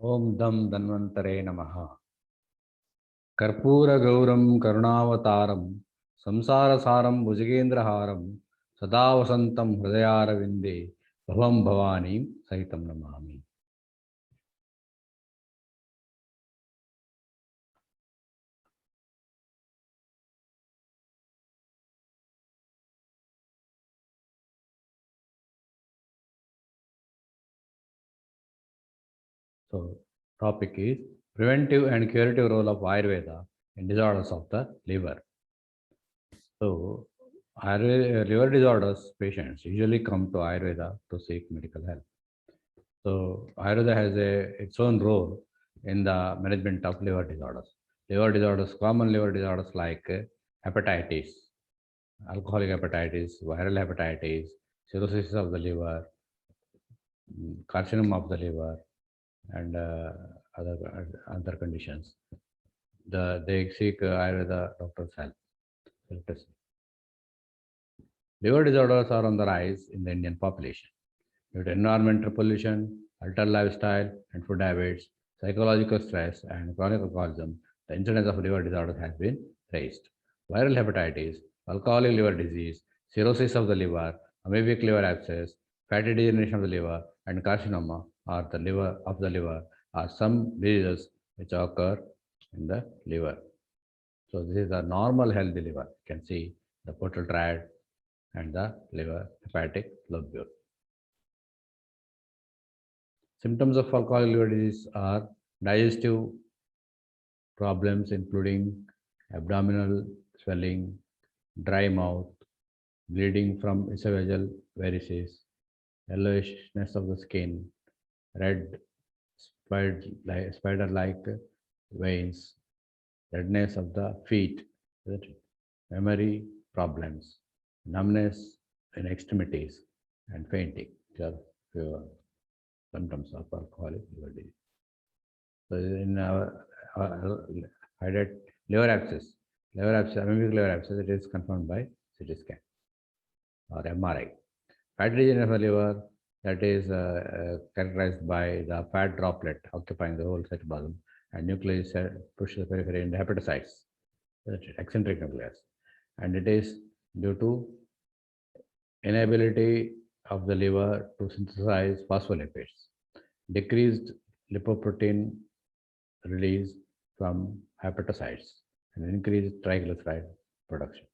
ओम दम धन्वंतरे नमः। कर्पूरगौरं करुणावतारं संसारसारं भुजगेन्द्रहारं सदा वसन्तं हृदयारविन्दे भवं भवानीं सहितं Namami. So, topic is preventive and curative role of Ayurveda in disorders of the liver. So, liver disorders patients usually come to Ayurveda to seek medical help. So Ayurveda has its own role in the management of liver disorders. Liver disorders, common liver disorders like hepatitis, alcoholic hepatitis, viral hepatitis, cirrhosis of the liver, carcinoma of the liver, and other conditions. They seek Ayurveda doctor's help. Liver disorders are on the rise in the Indian population due to environmental pollution, altered lifestyle and food habits, psychological stress, and chronic alcoholism. The incidence of liver disorders has been raised. Viral hepatitis, alcoholic liver disease, cirrhosis of the liver, amoebic liver abscess, fatty degeneration of the liver, and carcinoma are the liver are some diseases which occur in the liver. So this is the normal healthy liver. You can see the portal triad and the liver hepatic lobule. Symptoms of alcoholic liver disease are digestive problems including abdominal swelling, dry mouth, bleeding from esophageal varices, yellowishness of the skin, red spider-like veins, redness of the feet, memory problems, numbness in extremities, and fainting. These are few symptoms of alcoholic liver disease. So in highlight liver abscess, amoebic liver abscess, it is confirmed by CT scan or MRI. Fatty region of the liver, that is characterized by the fat droplet occupying the whole cytoplasm and nucleus pushes the periphery in the hepatocytes, eccentric nucleus, and it is due to inability of the liver to synthesize phospholipids, decreased lipoprotein release from hepatocytes, and increased triglyceride production.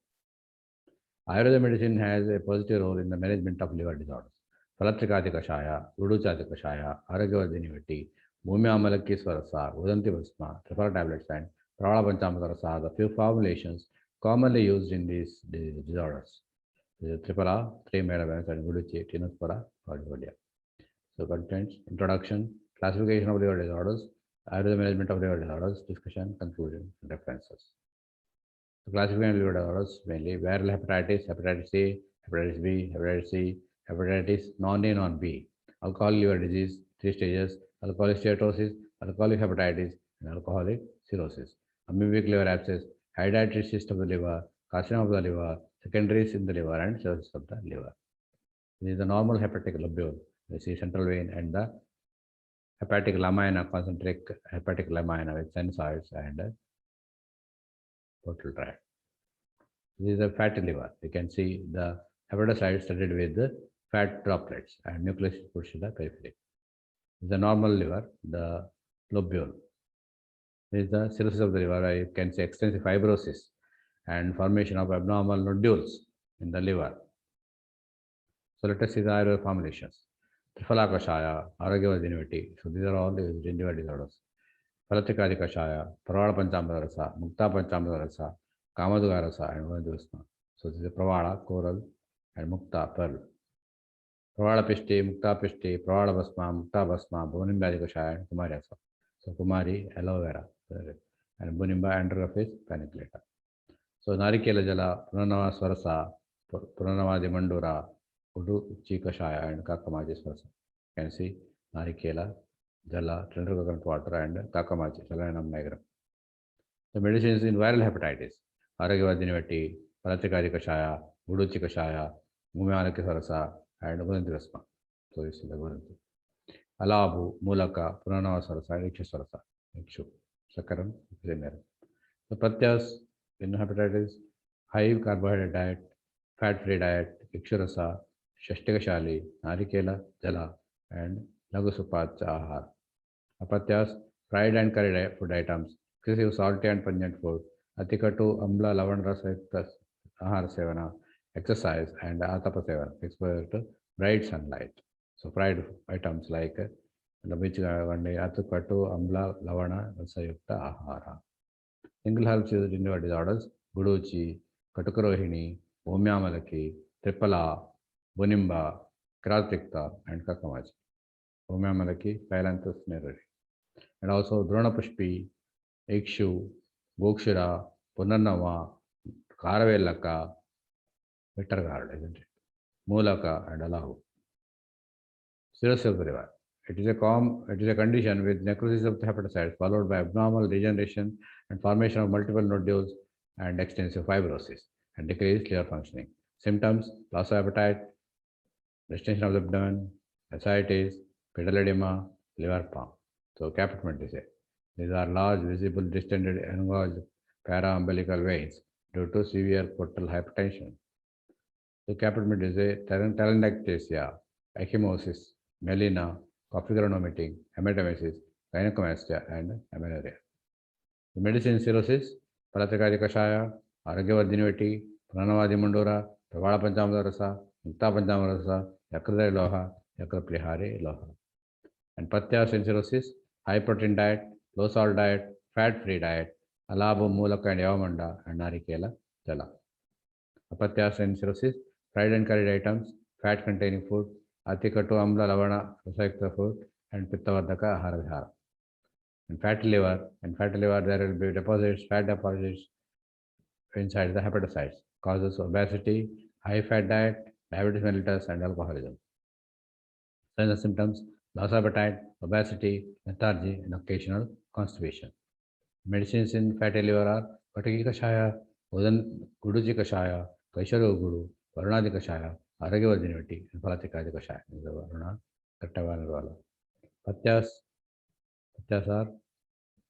Ayurveda medicine has a positive role in the management of liver disorders. Falatrikati Kashaya, Uduchati Kashaya, Aragyavardhini Vati, Bhumi Amalaki Swarasa, Udanti Vasma, Triphala tablets, and Pravala Panchamata Rasa, the few formulations commonly used in these disorders. Triphala, 3 megabams, and Uduchi, Tinaspara, Vadia. So, contents, introduction, classification of liver disorders, Ayurveda management of liver disorders, discussion, conclusion, and references. So classification of liver disorders mainly viral hepatitis, hepatitis A, hepatitis B, hepatitis C, hepatitis non-A, non-B, alcoholic liver disease, 3 stages, alcoholic steatosis, alcoholic hepatitis, and alcoholic cirrhosis, amoebic liver abscess, hydatid cyst of the liver, carcinoma of the liver, secondaries in the liver, and cirrhosis of the liver. This is the normal hepatic lobule. You see central vein and the hepatic lamina, concentric hepatic lamina with sinusoids and portal tract. This is a fatty liver. You can see the hepatocytes studded with the fat droplets and nucleus pushed to the periphery. This is the normal liver, the lobule. This is the cirrhosis of the liver, where you can see extensive fibrosis and formation of abnormal nodules in the liver. So let us see the Ayurveda formulations. Triphala Kashaya, Aragyavardhini Vati. So these are all the liver disorders. Falatrikadi Kashaya, Pravala Panchamrita Rasa, Mukta Panchamrita Rasa, Kamaduga Rasa, and Vandusma. So this is Pravala, coral, and Mukta, pearl. Pravala Pishti, Mukta Pishti, Pravala Basma, Mukta Basma, Bunimba Kashaya, and Kumari Rasa. So Kumari, aloe vera, and Bunimba, Androphis, paniculata. So Narikela Jala, Purnava Swarasa, Purnavadi Mandura, Udu Chikashaya, and Kakamaji Swarasa. You can see Narikela, Jala, tender coconut water, and Kakamachi, Salanam nigrum. The medicines in viral hepatitis, Aragyavardhini Vati, Falatrikadi Kashaya, Uduchi Kashaya, Bhumi Amalaki Swarasa, and Gudanti Rasma. So this is the Gudanti. Alabu, Mulaka, Purnava Sarasa, Ikshasarasa, Ikshu, Sakaram, Primer. The Pratyas in hepatitis, high carbohydrate diet, fat-free diet, Ikshurasa, Shashtikashali, Narikela, Jala, and Lagusupatcha Ahar. Apatyas, fried and curried food items, excessive salty and pungent food, Atikatu, Amla, Lavan Ahar Sevana, exercise, and Atapa Sevana, exposure to bright sunlight. So, fried items like Atukatu, Amla, Lavana, Rasayukta Ahara. Single herbs used in liver disorders, Guduchi, Katukarohini, Omyamalaki, Tripala, Bunimba, Kratikta, and Kakamachi. Omyamalaki, Phyllanthus nereri. And also Dronapushpi, Ikshu, Bokshira, Punarnava, Karavelaka, Vittergard, isn't it? Mulaka, and Alahu. Cirrhosis of the liver. It is a condition with necrosis of the hepatocytes followed by abnormal regeneration and formation of multiple nodules and extensive fibrosis and decreased liver functioning. Symptoms: loss of appetite, distension of the abdomen, ascites, pedal edema, liver palm. So, capitment is it. These are large, visible, distended, engorged paraumbilical veins due to severe portal hypertension. So, capitment is a telangiectasia, ecchymosis, melena, coffee-granulometing, hematemesis, gynecomastia, and amenorrhea. The medicine cirrhosis, Paratrikadi Kashaya, Aragyavardhinivati, Pranavadi Mandora, Pravala Panchamarasa, Mukta Panchamarasa, Yakradai Loha, Yakraplihari Loha. And Patyas in cirrhosis, high protein diet, low salt diet, fat-free diet, Alabo, Mulaka, and Yavamanda, and Narikela, Jala. Apatyas in cirrhosis, fried and curried items, fat containing food, Atikatu Amla Lavana, Rasayukta food, and Pittavardhaka Ahara Vihara. And fatty liver, there will be deposits, fat deposits inside the hepatocytes, causes obesity, high fat diet, diabetes mellitus, and alcoholism. Signs and symptoms: loss of appetite, obesity, lethargy, and occasional constipation. Medicines in fatty liver are Pataki Kashaya, Guduji Kashaya, Kaisharo Guru, Varunadi Kashaya, Aragyavardhinivati, and Palatikadi Kashaya. This is the Varuna Kattavanarvala. Patyas are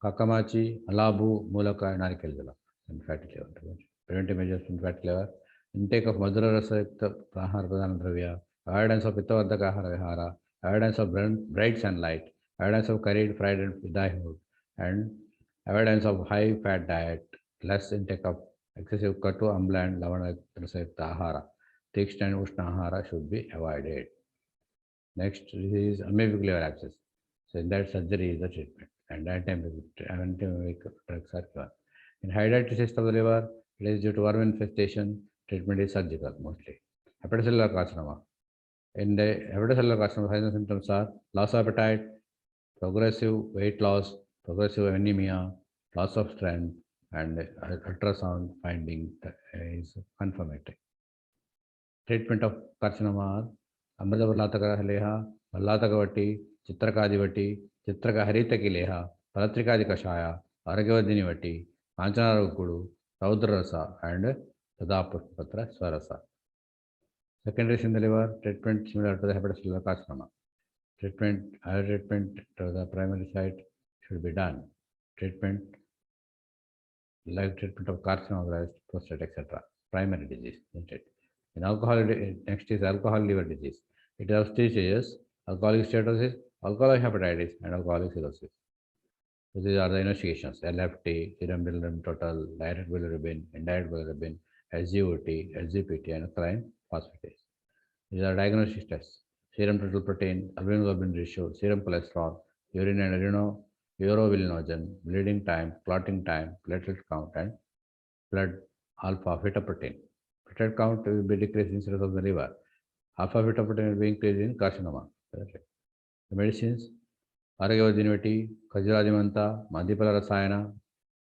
Kakamachi, Alabu, Mulaka, and Narikal and fatty liver. Preventive measures in fatty liver: intake of Madhura Rasayukta Prahar Pradhana Dravya, avoidance of Pittavardhaka Ahara Vihara, avoidance of bright sunlight, avoidance of curried, fried, and vidai food, and avoidance of high fat diet, less intake of excessive Katu, Amla, and Lavana Rasayukta Ahara. Tikshna and Ushna Ahara should be avoided. Next is amoebic liver abscess. So, in that, surgery is the treatment, and antiemetic drugs are given. In hydatitis cyst of the liver, it is due to worm infestation. Treatment is surgical mostly. Hepatocellular carcinoma. In the hepatocellular carcinoma, signs and symptoms are loss of appetite, progressive weight loss, progressive anemia, loss of strength, and ultrasound finding is confirmatory. Treatment of carcinoma are Amrita Vallataka Leha, Vallataka Chitraka Vati, Chitraka Haritaki Leha, Palatrikadi Kashaya, Aragyavardhini Vati, Kanchana Kudu, Raudrarasa, and Tadapatra Swarasa. Secondaries in the liver, treatment similar to the hepatocellular carcinoma. Other treatment to the primary site should be done. Treatment like treatment of carcinoma, breast, prostate, etc. Primary disease, isn't it? In alcohol, next is alcohol liver disease. It has three stages: alcoholic steatosis, alcoholic hepatitis, and alcoholic cirrhosis. So these are the investigations: LFT, serum bilirubin total, direct bilirubin, indirect bilirubin, SGOT, SGPT, and alkaline phosphatase. These are diagnostic tests: serum total protein, albumin-globulin ratio, serum cholesterol, urine and urobilinogen, bleeding time, clotting time, platelet count, and blood alpha fetoprotein. Platelet count will be decreased in cirrhosis of the liver. Alpha fetoprotein will be increased in carcinoma. The medicines: Aragyavardhinivati, Khajuradimanta, Madhipala Rasayana,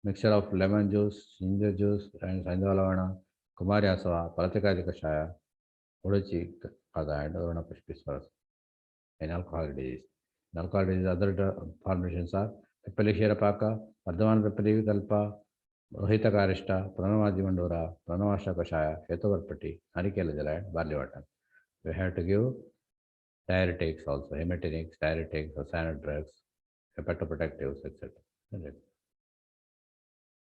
mixture of lemon juice, ginger juice, and Saindhalavana, Kumari Asava, Palatikadi Kashaya, Udachi Kada, and Varuna Pushpiswaras. In alcohol disease. In alcohol disease, other formulations are Pepali Paka, Vardhaman Pepali Kalpa, Rohita Karishta, Pranavadi Mandora, Pranavasha Kashaya, Hetovarpati, Harikela Jala, and barley water. We have to give diuretics also, emetinics, diuretics, cyanide drugs, hepatoprotectives, etc.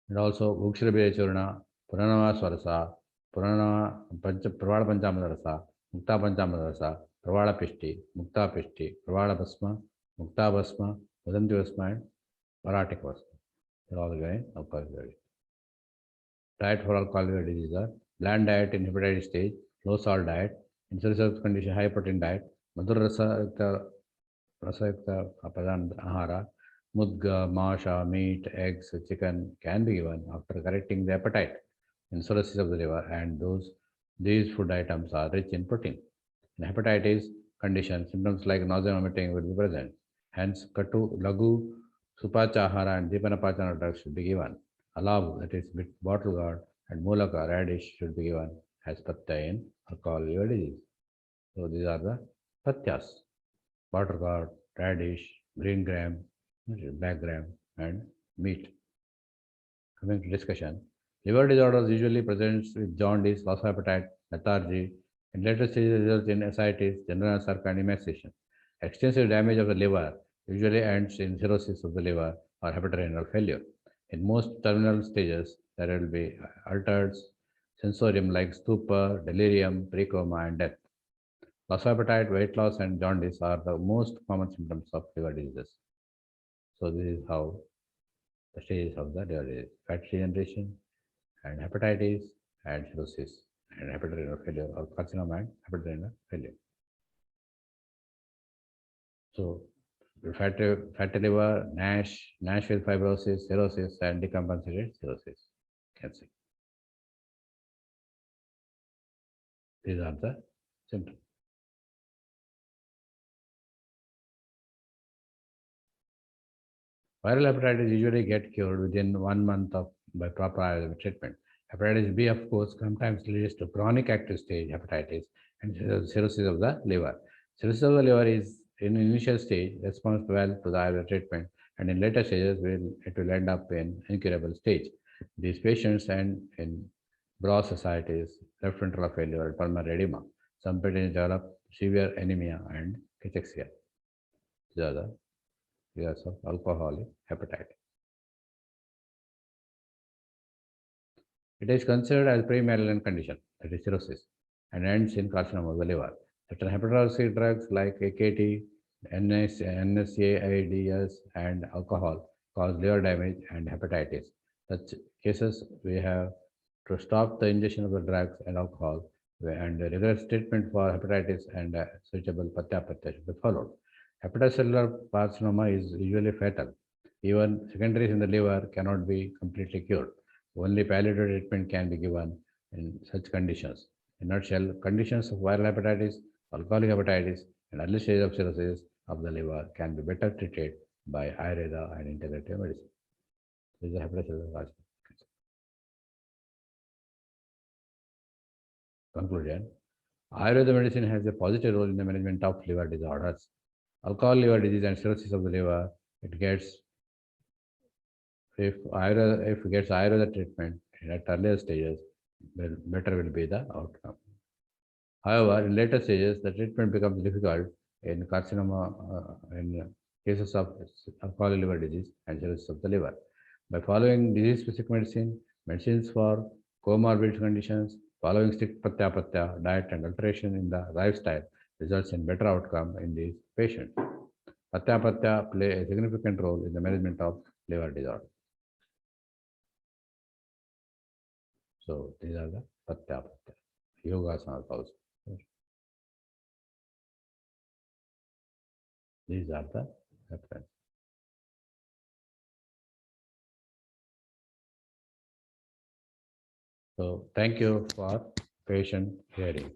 And also Ukshirabhya Churna, Puranava Swarasa, Puranava Pravala Panchamadasa, Mukta Panchamadasa, Pravala Pishti, Mukta Pishti, Pravala Basma, Mukta Basma, Udanti Basma, and Paratic Basma. They're all going alcoholic disease. Diet for alcoholic disease are bland diet in hepatitis stage, low salt diet, in serious condition, high protein diet, Madhur Rasayukta Padan Ahara, Mudga, Masha, meat, eggs, chicken can be given after correcting the appetite in cirrhosis of the liver, and these food items are rich in protein. In hepatitis condition, symptoms like nausea and vomiting will be present. Hence, Katu, Lagu, Supachahara, and Deepanapachana drugs should be given. Alav, that is bottle gourd, and Mulaka, radish, should be given as patya in alcohol liver disease. So, these are the patyas: bottle gourd, radish, green gram, black gram, and meat. Coming to discussion, liver disorders usually presents with jaundice, loss of appetite, lethargy. In later stages, results in ascites, general circ, and emaciation. Extensive damage of the liver usually ends in cirrhosis of the liver or hepatorenal failure. In most terminal stages, there will be altered sensorium like stupor, delirium, precoma, and death. Loss of appetite, weight loss, and jaundice are the most common symptoms of liver diseases. So this is how the stages of the liver disease: fat regeneration, and hepatitis, and cirrhosis, and hepatorenal failure, or carcinoma and hepatorenal failure. So fatty liver, NASH with fibrosis, cirrhosis, and decompensated cirrhosis. Can see. These are the symptoms. Viral hepatitis usually get cured within 1 month by proper Ayurvedic treatment. Hepatitis B, of course, sometimes leads to chronic active stage hepatitis and cirrhosis of the liver. Cirrhosis of the liver is in initial stage responds well to the Ayurvedic treatment, and in later stages it will end up in incurable stage. These patients end in Bross ascites, left ventricular failure, and pulmonary edema. Some patients develop severe anemia and cachexia. These are the years of alcoholic hepatitis. It is considered as pre-malignant condition, that is cirrhosis, and ends in carcinoma of the liver. Certain hepatotoxic drugs like AKT, NSAIDs, and alcohol cause liver damage and hepatitis. Such cases, we have to stop the ingestion of the drugs and alcohol, and rigorous treatment for hepatitis and suitable patya should be followed. Hepatocellular carcinoma is usually fatal. Even secondaries in the liver cannot be completely cured. Only palliative treatment can be given in such conditions. In a nutshell, conditions of viral hepatitis, alcoholic hepatitis, and early stage of cirrhosis of the liver can be better treated by Ayurveda and integrative medicine. This is the hepatocellular carcinoma. Conclusion: Ayurveda medicine has a positive role in the management of liver disorders. Alcohol liver disease and cirrhosis of the liver, it gets if it gets Ayurveda treatment at earlier stages, better will be the outcome. However, in later stages, the treatment becomes difficult in carcinoma, in cases of alcoholic liver disease and cirrhosis of the liver. By following disease-specific medicines for comorbid conditions, following strict patya diet and alteration in the lifestyle results in better outcome in these patients. Patya play a significant role in the management of liver disorder. So these are the patya yogasanas also. These are the references. So thank you for patient hearing.